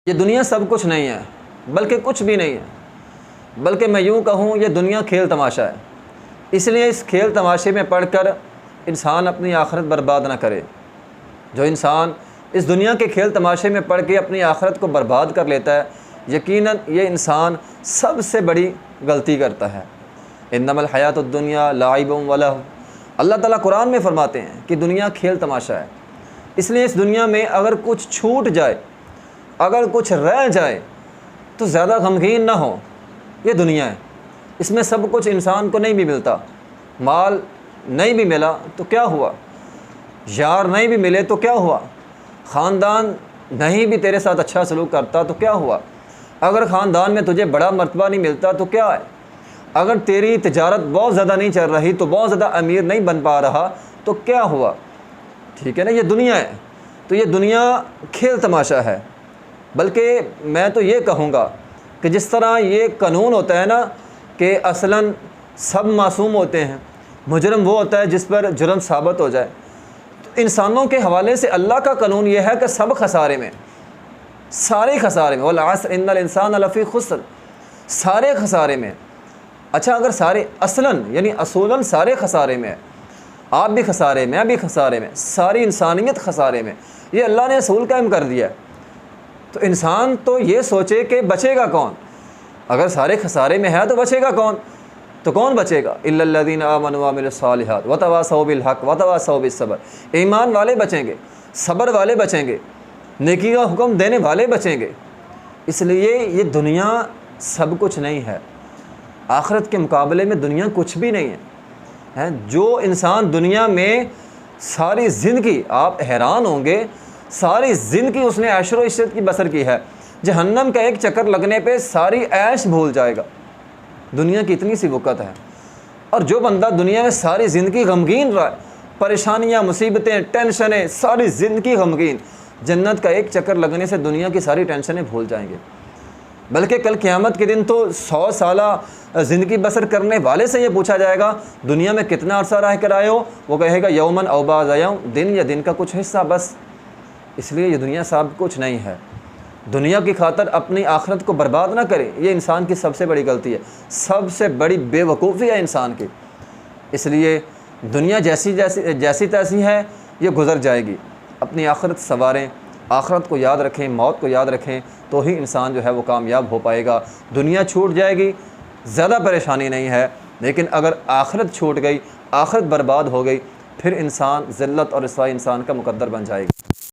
ये दुनिया सब कुछ नहीं है, बल्कि कुछ भी नहीं है, बल्कि मैं यूँ कहूँ ये दुनिया खेल तमाशा है। इसलिए इस खेल तमाशे में पढ़कर इंसान अपनी आखिरत बर्बाद ना करे। जो इंसान इस दुनिया के खेल तमाशे में पढ़ के अपनी आखिरत को बर्बाद कर लेता है, यकीनन ये इंसान सबसे बड़ी गलती करता है। इन्नमल हयातुद दुनिया लाइबुम व लहव, अल्लाह ताला कुरान में फरमाते हैं कि दुनिया खेल तमाशा है। इसलिए इस दुनिया में अगर कुछ छूट जाए, अगर कुछ रह जाए तो ज़्यादा गमगीन ना हो। ये दुनिया है, इसमें सब कुछ इंसान को नहीं भी मिलता। माल नहीं भी मिला तो क्या हुआ, यार नहीं भी मिले तो क्या हुआ, ख़ानदान नहीं भी तेरे साथ अच्छा सलूक करता तो क्या हुआ, अगर ख़ानदान में तुझे बड़ा मर्तबा नहीं मिलता तो क्या है, अगर तेरी तिजारत बहुत ज़्यादा नहीं चल रही तो बहुत ज़्यादा अमीर नहीं बन पा रहा तो क्या हुआ। ठीक है ना, ये दुनिया है। तो ये दुनिया खेल तमाशा है। बल्कि मैं तो ये कहूँगा कि जिस तरह ये कानून होता है ना कि असलन सब मासूम होते हैं, मुजरम वो होता है जिस पर जुर्म साबित हो जाए, तो इंसानों के हवाले से अल्लाह का कानून ये है कि सब खसारे में, सारे खसारे में, वल अस्र इन्नल इंसान लफ़ी खुस्र, सारे खसारे में। अच्छा, अगर सारे असलन यानी असूलन सारे खसारे में, आप भी खसारे में, मैं भी खसारे में, सारी इंसानियत खसारे में, ये अल्लाह ने असूल कायम कर दिया है। तो इंसान तो ये सोचे कि बचेगा कौन। अगर सारे खसारे में है तो बचेगा कौन, तो कौन बचेगा। इल्लल्लज़ीना आमनू व अमिलुस्सालिहात व तवासौ बिल हक़ व तवासौ बिस सब्र, ईमान वाले बचेंगे, सब्र वाले बचेंगे, नेकी का हुक्म देने वाले बचेंगे। इसलिए ये दुनिया सब कुछ नहीं है, आखिरत के मुकाबले में दुनिया कुछ भी नहीं है। जो इंसान दुनिया में सारी ज़िंदगी, आप हैरान होंगे, सारी ज़िंदगी उसने ऐशो इशरत की बसर की है, जहन्नम का एक चक्कर लगने पे सारी ऐश भूल जाएगा। दुनिया की इतनी सी वक़्त है। और जो बंदा दुनिया में सारी ज़िंदगी गमगीन रहा है, परेशानियाँ, मुसीबतें, टेंशनें, सारी ज़िंदगी गमगीन, जन्नत का एक चक्कर लगने से दुनिया की सारी टेंशनें भूल जाएंगे। बल्कि कल क़यामत के दिन तो 100 साला ज़िंदगी बसर करने वाले से ये पूछा जाएगा दुनिया में कितना अरसा रह कर आए हो, वो कहेगा यौमन औ बाज़ यौम, दिन या दिन का कुछ हिस्सा बस। इसलिए ये दुनिया सब कुछ नहीं है। दुनिया की खातर अपनी आखिरत को बर्बाद ना करें, ये इंसान की सबसे बड़ी गलती है, सबसे बड़ी बेवकूफ़ी है इंसान की। इसलिए दुनिया जैसी तैसी है, ये गुज़र जाएगी। अपनी आखिरत संवारें, आखिरत को याद रखें, मौत को याद रखें, तो ही इंसान जो है वो कामयाब हो पाएगा। दुनिया छूट जाएगी, ज़्यादा परेशानी नहीं है, लेकिन अगर आखिरत छूट गई, आखिरत बर्बाद हो गई, फिर इंसान ज़िल्लत और रिसवाई इंसान का मुकद्दर बन जाएगी।